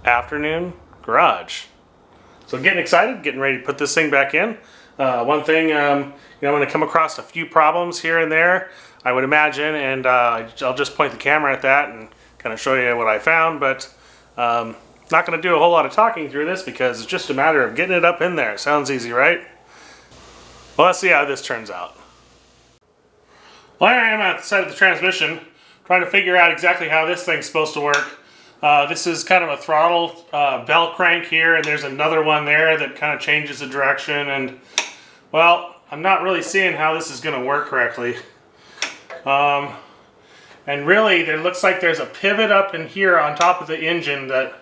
afternoon garage. So getting excited, getting ready to put this thing back in. One thing, I'm going to come across a few problems here and there, I would imagine, and I'll just point the camera at that and kind of show you what I found, but not going to do a whole lot of talking through this because it's just a matter of getting it up in there. Sounds easy, right? Well, let's see how this turns out. Well, here I am at the side of the transmission, trying to figure out exactly how this thing's supposed to work. This is kind of a throttle bell crank here, and there's another one there that kind of changes the direction, and well, I'm not really seeing how this is going to work correctly. And really, there looks like there's a pivot up in here on top of the engine that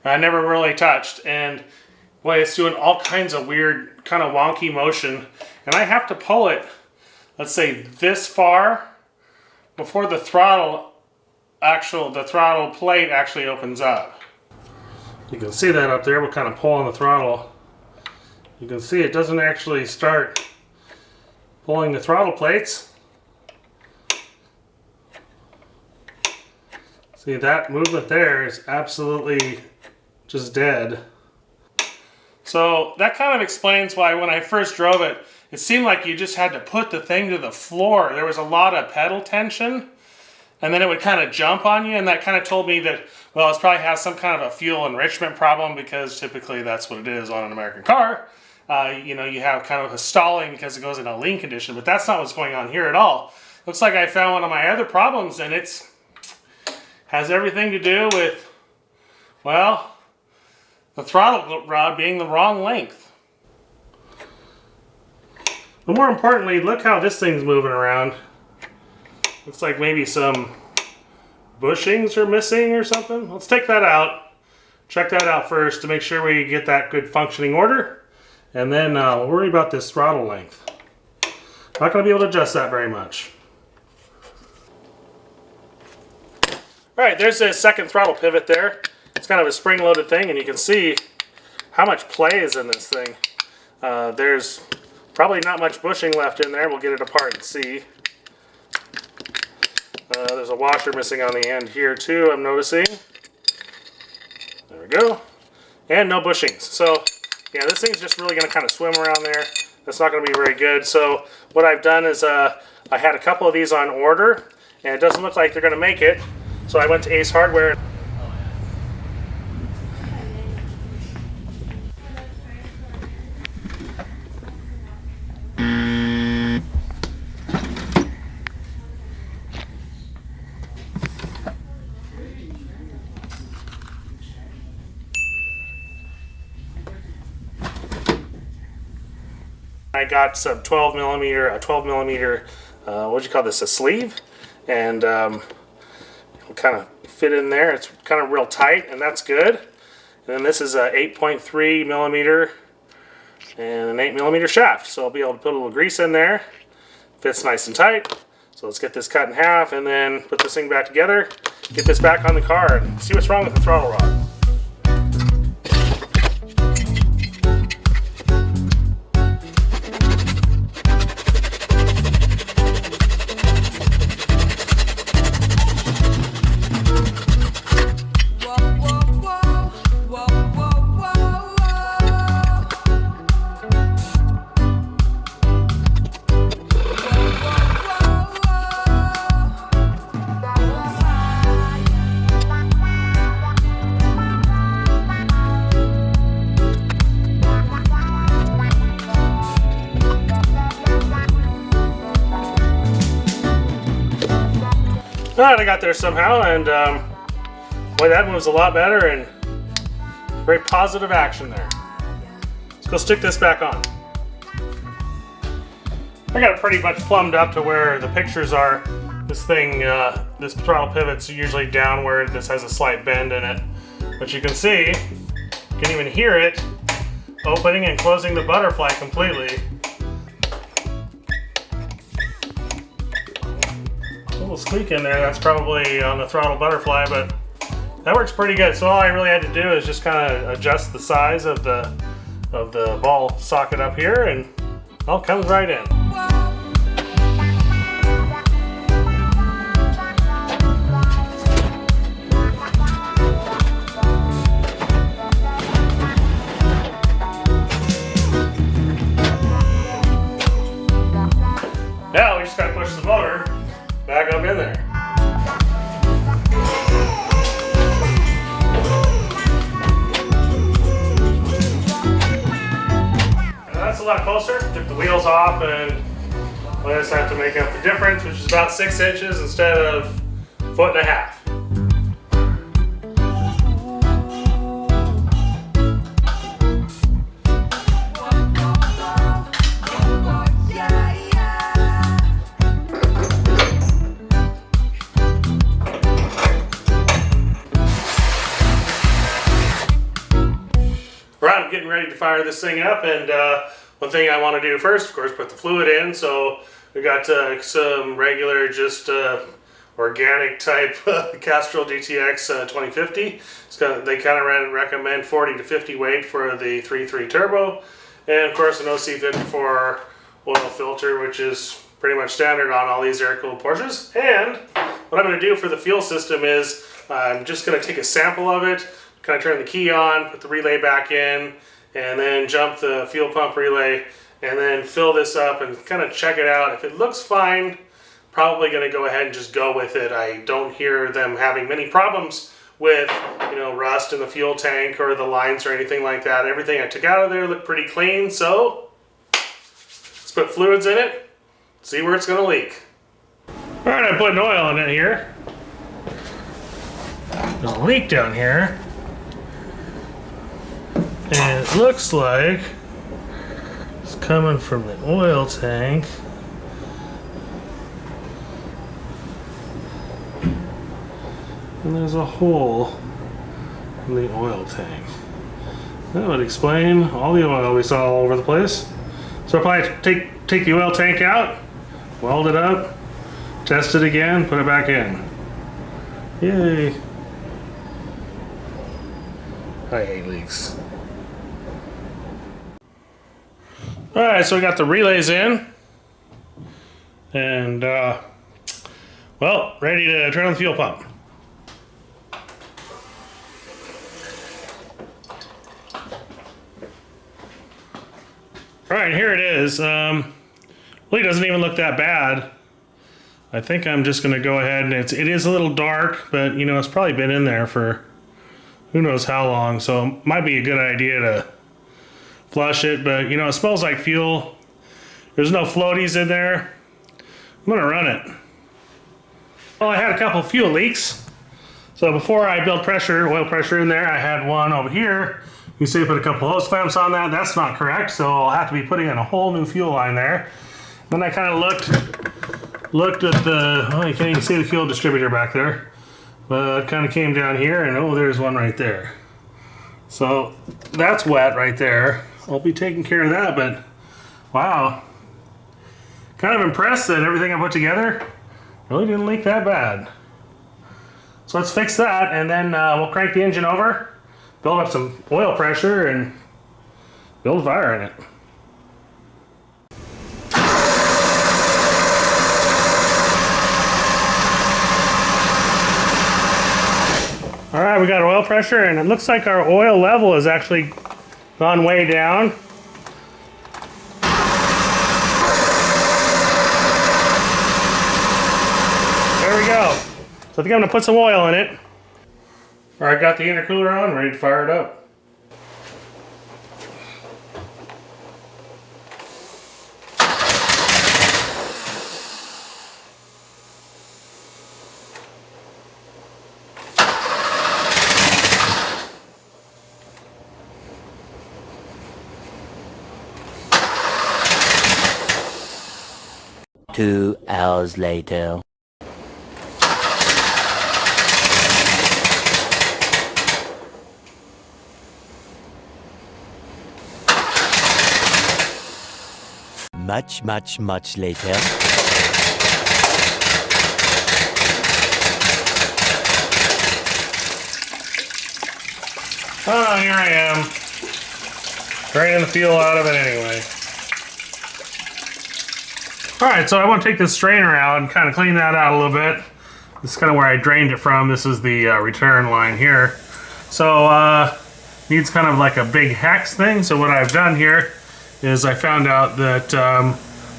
I never really touched, and boy, it's doing all kinds of weird, kind of wonky motion, and I have to pull it, let's say this far before the throttle plate actually opens up. You can see that up there. We're kind of pulling the throttle. You can see it doesn't actually start pulling the throttle plates. See, that movement there is absolutely just dead. So that kind of explains why when I first drove it, it seemed like you just had to put the thing to the floor. There was a lot of pedal tension, and then it would kind of jump on you, and that kind of told me that, well, it probably has some kind of a fuel enrichment problem, because typically that's what it is on an American car. You have kind of a stalling because it goes in a lean condition, but that's not what's going on here at all. Looks like I found one of my other problems, and it's has everything to do with, well, the throttle rod being the wrong length. But more importantly, look how this thing's moving around. Looks like maybe some bushings are missing or something. Let's take that out. Check that out first to make sure we get that good functioning order. And then we'll worry about this throttle length. Not going to be able to adjust that very much. Alright, there's a second throttle pivot there. It's kind of a spring-loaded thing, and you can see how much play is in this thing. There's probably not much bushing left in there. We'll get it apart and see. There's a washer missing on the end here too, I'm noticing. There we go. And no bushings. So, yeah, this thing's just really going to kind of swim around there. That's not going to be very good. So what I've done is I had a couple of these on order, and it doesn't look like they're going to make it. So I went to Ace Hardware. I got some 12 millimeter, what do you call this, a sleeve, and kind of fit in there. It's kind of real tight, and that's good. And then this is a 8.3 millimeter and an 8 millimeter shaft, so I'll be able to put a little grease in there. Fits nice and tight. So let's get this cut in half and then put this thing back together, get this back on the car, and see what's wrong with the throttle rod. Alright, I got there somehow, and boy, that moves a lot better, and very positive action there. Let's go stick this back on. I got it pretty much plumbed up to where the pictures are. This thing, this throttle pivot's usually downward. This has a slight bend in it. But you can see, you can even hear it opening and closing the butterfly completely. A little squeak in there, that's probably on the throttle butterfly, but that works pretty good. So all I really had to do is just kind of adjust the size of the ball socket up here, and it all comes right in. Now we just gotta push the motor back up in there. That's a lot closer. Took the wheels off, and I just have to make up the difference, which is about 6 inches instead of 1.5 feet. I'm getting ready to fire this thing up, and one thing I want to do first, of course, put the fluid in. So we got some regular, just organic type Castrol GTX 2050. They kind of recommend 40 to 50 weight for the 3.3 turbo, and of course an OC54 oil filter, which is pretty much standard on all these air-cooled Porsches. And what I'm going to do for the fuel system is I'm just going to take a sample of it, kind of turn the key on, put the relay back in, and then jump the fuel pump relay, and then fill this up and kind of check it out. If it looks fine, probably going to go ahead and just go with it. I don't hear them having many problems with, you know, rust in the fuel tank or the lines or anything like that. Everything I took out of there looked pretty clean, so let's put fluids in it, see where it's going to leak. All right, I'm putting oil in it here. There's a leak down here. And it looks like it's coming from the oil tank. And there's a hole in the oil tank. That would explain all the oil we saw all over the place. So if I take the oil tank out, weld it up, test it again, put it back in. Yay. I hate leaks. Alright, so we got the relays in, and well, ready to turn on the fuel pump. Alright, here it is. Really doesn't even look that bad. I think I'm just going to go ahead, and it is a little dark, but you know, it's probably been in there for who knows how long, so it might be a good idea to flush it, but you know, it smells like fuel. There's no floaties in there. I'm gonna run it. Well, I had a couple fuel leaks. So before I built pressure, oil pressure in there, I had one over here. You see I put a couple hose clamps on that. That's not correct, so I'll have to be putting in a whole new fuel line there. Then I kind of looked at the, oh, you can't even see the fuel distributor back there. But it kind of came down here, and oh, there's one right there. So that's wet right there. I'll be taking care of that, but wow. Kind of impressed that everything I put together really didn't leak that bad. So let's fix that, and then we'll crank the engine over, build up some oil pressure, and build a fire in it. All right, we got oil pressure, and it looks like our oil level has actually gone way down. There we go. So I think I'm gonna put some oil in it. All right, got the intercooler on, ready to fire it up. Two hours later. Much later. Oh, here I am. Draining the fuel out of it anyway. Alright, so I want to take this strainer out and kind of clean that out a little bit. This is kind of where I drained it from. This is the return line here. So, needs kind of like a big hex thing. So what I've done here is I found out that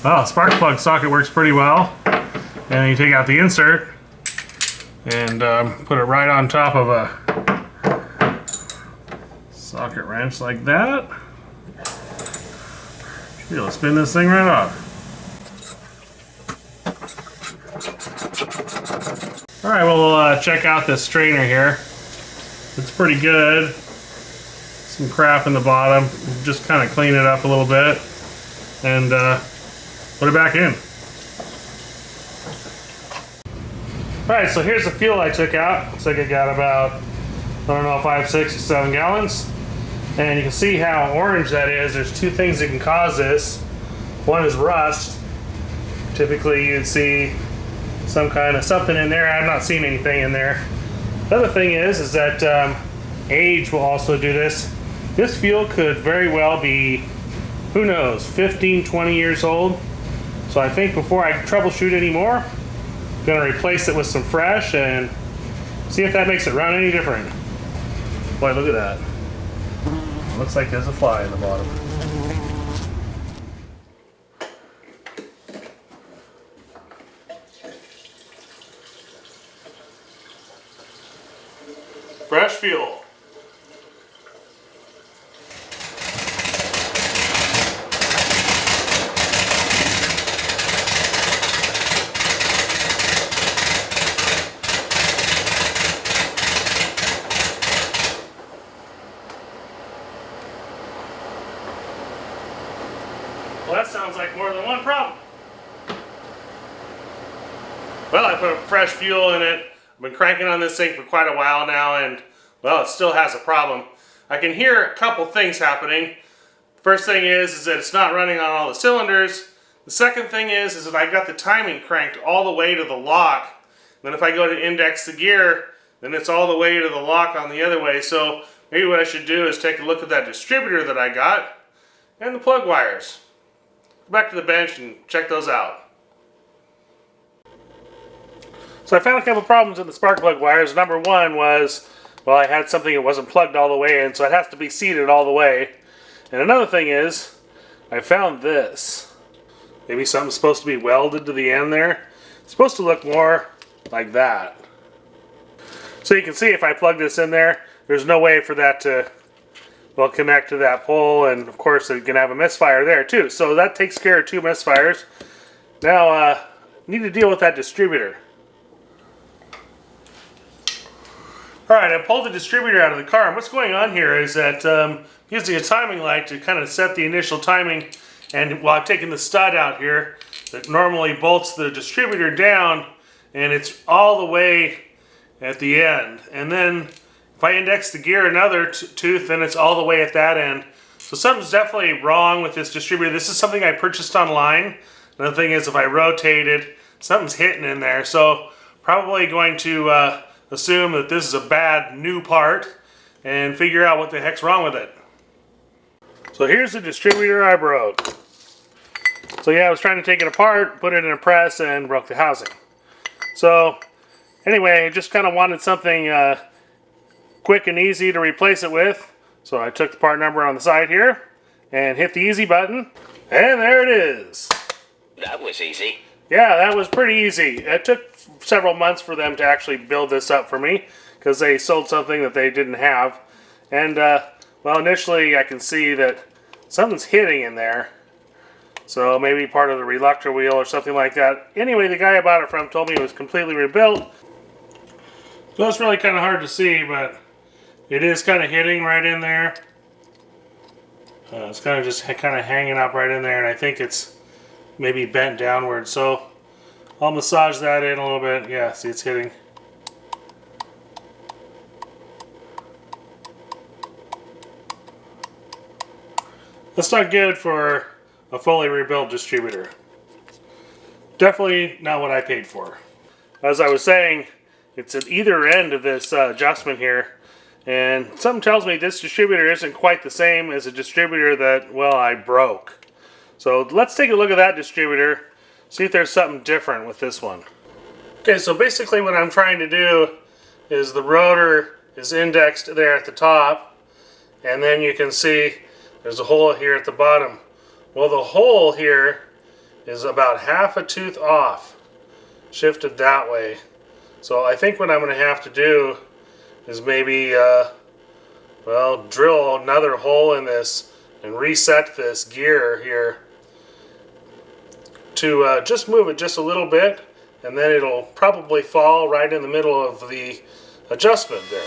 Well, spark plug socket works pretty well. And you take out the insert and put it right on top of a socket wrench like that. Should be able to spin this thing right off. Alright, we'll check out this strainer here. It's pretty good. Some crap in the bottom. Just kind of clean it up a little bit and put it back in. Alright, so here's the fuel I took out. Looks like I got about, I don't know, 5, 6, 7 gallons. And you can see how orange that is. There's two things that can cause this. One is rust. Typically you'd see some kind of something in there. I'm not seeing anything in there. The other thing is that age will also do this. This fuel could very well be, who knows, 15, 20 years old. So I think before I troubleshoot anymore, I'm going to replace it with some fresh and see if that makes it run any different. Boy, look at that. Looks like there's a fly in the bottom. Fresh fuel. Well, that sounds like more than one problem. Well, I put fresh fuel in it. I've been cranking on this thing for quite a while now, and well, it still has a problem. I can hear a couple things happening. First thing is that it's not running on all the cylinders. The second thing is that I got the timing cranked all the way to the lock. Then if I go to index the gear, then it's all the way to the lock on the other way. So maybe what I should do is take a look at that distributor that I got and the plug wires. Go back to the bench and check those out. So I found a couple problems in the spark plug wires. Number one was, well, I had something that wasn't plugged all the way in, so it has to be seated all the way. And another thing is, I found this. Maybe something's supposed to be welded to the end there. It's supposed to look more like that. So you can see if I plug this in there, there's no way for that to, well, connect to that pole, and of course it can have a misfire there too. So that takes care of two misfires. Now, need to deal with that distributor. Alright, I pulled the distributor out of the car, and what's going on here is that using a timing light to kind of set the initial timing, and while I've taken the stud out here that normally bolts the distributor down, and it's all the way at the end. And then if I index the gear another tooth, then it's all the way at that end. So something's definitely wrong with this distributor. This is something I purchased online. Another thing is if I rotate it, something's hitting in there. So probably going to assume that this is a bad new part and figure out what the heck's wrong with it. So here's the distributor I broke. So yeah, I was trying to take it apart, put it in a press, and broke the housing. So anyway, I just kind of wanted something quick and easy to replace it with. So I took the part number on the side here and hit the easy button, and there it is. That was easy. Yeah, that was pretty easy. It took several months for them to actually build this up for me because they sold something that they didn't have. And, well, initially I can see that something's hitting in there. So maybe part of the reluctor wheel or something like that. Anyway, the guy I bought it from told me it was completely rebuilt. So it's really kind of hard to see, but it is kind of hitting right in there. It's kind of just kind of hanging up right in there, and I think it's maybe bent downward. So I'll massage that in a little bit. Yeah, see, it's hitting. That's not good for a fully rebuilt distributor. Definitely not what I paid for. As I was saying, it's at either end of this adjustment here, and something tells me this distributor isn't quite the same as a distributor that, well, I broke. So let's take a look at that distributor, see if there's something different with this one. Okay, so basically what I'm trying to do is the rotor is indexed there at the top, and then you can see there's a hole here at the bottom. Well, the hole here is about half a tooth off, shifted that way. So I think what I'm going to have to do is maybe, well, drill another hole in this and reset this gear here to just move it just a little bit, and then it'll probably fall right in the middle of the adjustment there.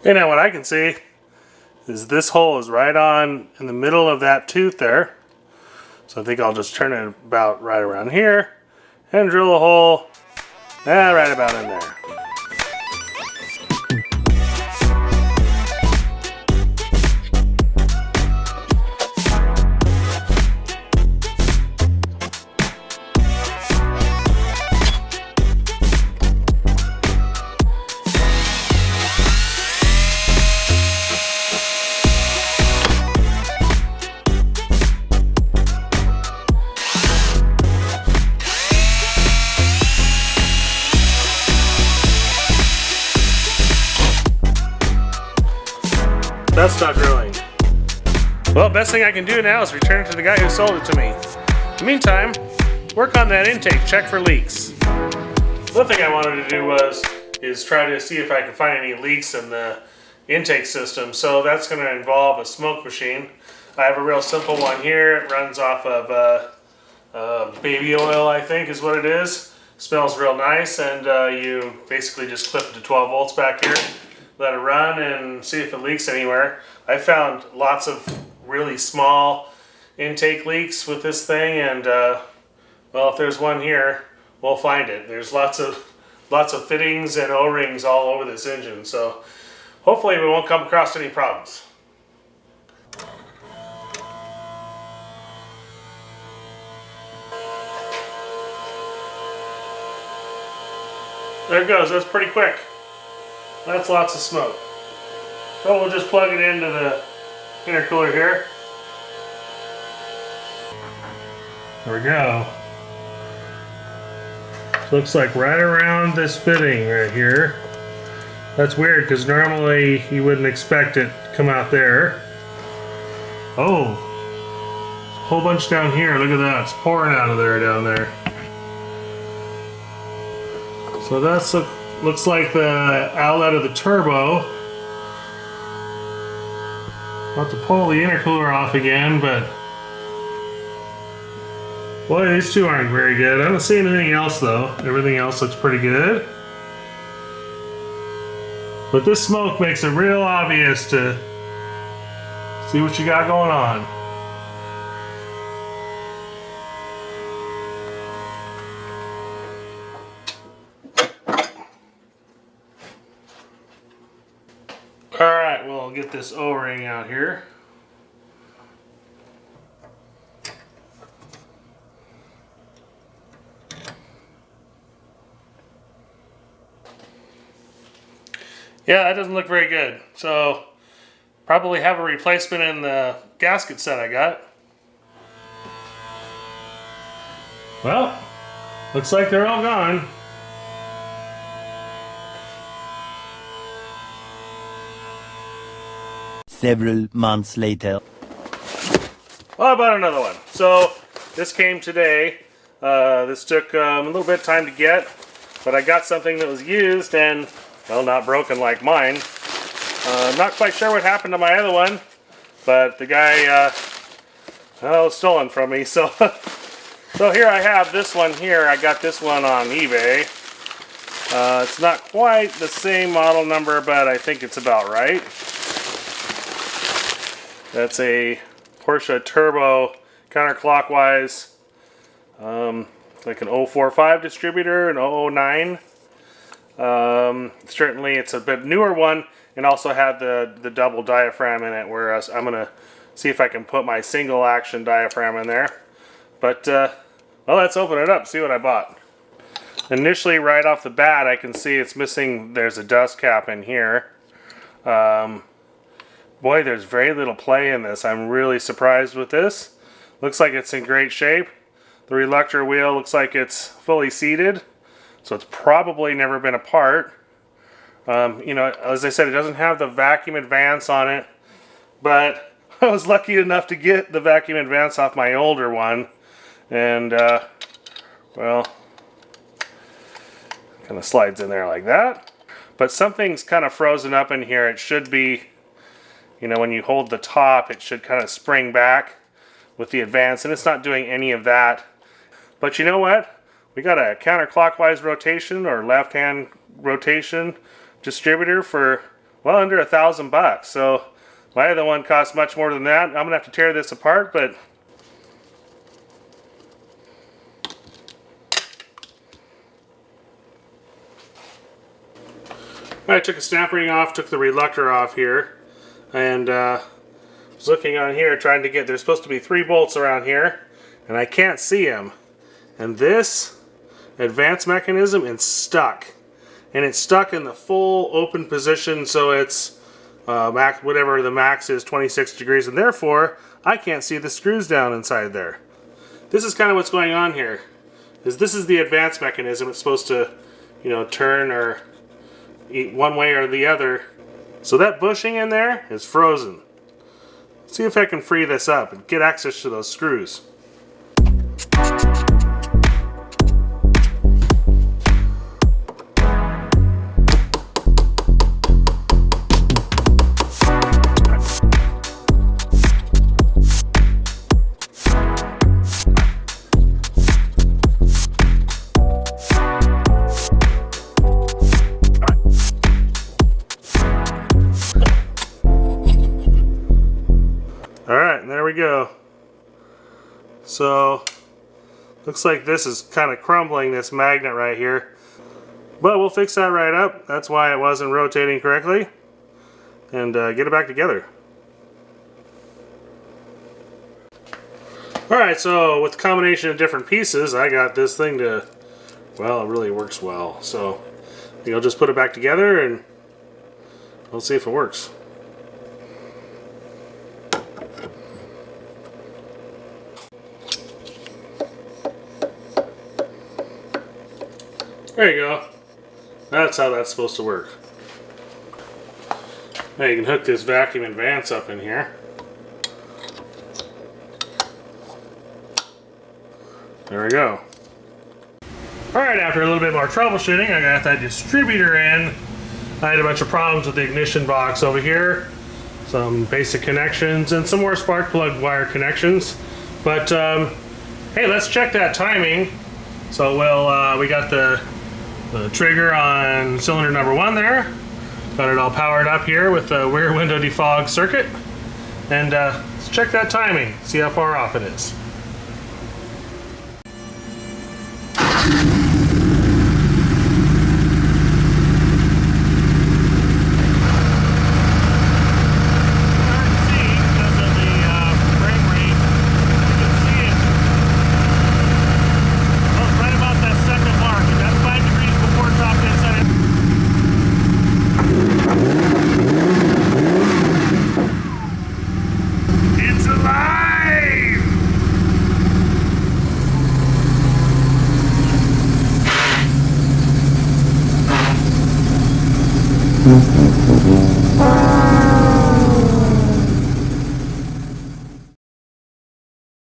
Okay, now what I can see is this hole is right on in the middle of that tooth there. So I think I'll just turn it about right around here and drill a hole right about in there. That's not drilling. Well, best thing I can do now is return it to the guy who sold it to me. In the meantime, work on that intake, check for leaks. One thing I wanted to do is try to see if I could find any leaks in the intake system. So that's going to involve a smoke machine. I have a real simple one here. It runs off of baby oil, I think is what it is. Smells real nice, and you basically just clip it to 12 volts back here. Let it run and see if it leaks anywhere. I found lots of really small intake leaks with this thing, and well, if there's one here, we'll find it. There's lots of fittings and O-rings all over this engine, so hopefully we won't come across any problems. There it goes. That's pretty quick. That's lots of smoke. So we'll just plug it into the intercooler here. There we go. Looks like right around this fitting right here. That's weird because normally you wouldn't expect it to come out there. Oh, a whole bunch down here. Look at that. It's pouring out of there down there. So that's looks like the outlet of the turbo. I'll have to pull the intercooler off again, but boy, these two aren't very good. I don't see anything else though. Everything else looks pretty good. But this smoke makes it real obvious to see what you got going on. Alright, well, I'll get this O-ring out here. Yeah, that doesn't look very good. So, probably have a replacement in the gasket set I got. Well, looks like they're all gone. Several months later. Well, I bought another one. So this came today. This took a little bit of time to get, but I got something that was used and, well, not broken like mine. Not quite sure what happened to my other one, but the guy, well, stolen from me. So, so here I have this one here. I got this one on eBay. It's not quite the same model number, but I think it's about right. That's a Porsche turbo counterclockwise, like an 045 distributor, an 009. Certainly it's a bit newer one, and also had the double diaphragm in it, whereas I'm going to see if I can put my single action diaphragm in there. But, well, let's open it up, see what I bought. Initially, right off the bat, I can see it's missing, there's a dust cap in here. Boy, there's very little play in this. I'm really surprised with this. Looks like it's in great shape. The reluctor wheel looks like it's fully seated, so it's probably never been apart. You know, as I said, it doesn't have the vacuum advance on it, but I was lucky enough to get the vacuum advance off my older one, and well, kind of slides in there like that. But something's kind of frozen up in here. It should be, you know, when you hold the top, it should kind of spring back with the advance, and it's not doing any of that. But you know what? We got a counterclockwise rotation or left-hand rotation distributor for well under $1,000. So my other one costs much more than that. I'm gonna have to tear this apart, but I took a snap ring off, took the reluctor off here, and was looking on here trying to get, there's supposed to be 3 bolts around here, and I can't see them. And this advance mechanism is stuck. And it's stuck in the full open position, so it's max, whatever the max is, 26 degrees, and therefore I can't see the screws down inside there. This is kind of what's going on here. This is the advance mechanism. It's supposed to, you know, turn or eat one way or the other. So that bushing in there is frozen. Let's see if I can free this up and get access to those screws. Alright, there we go. So, looks like this is kind of crumbling, this magnet right here. But we'll fix that right up. That's why it wasn't rotating correctly. And get it back together. Alright, so with the combination of different pieces, I got this thing to, well, it really works well. So, I think I'll just put it back together and we'll see if it works. There you go. That's how that's supposed to work. Now you can hook this vacuum advance up in here. There we go. Alright, after a little bit more troubleshooting, I got that distributor in. I had a bunch of problems with the ignition box over here. Some basic connections and some more spark plug wire connections. But, hey, let's check that timing. So, we got the trigger on cylinder number 1 there. Got it all powered up here with the rear window defog circuit. And let's check that timing, see how far off it is. Mm-hmm.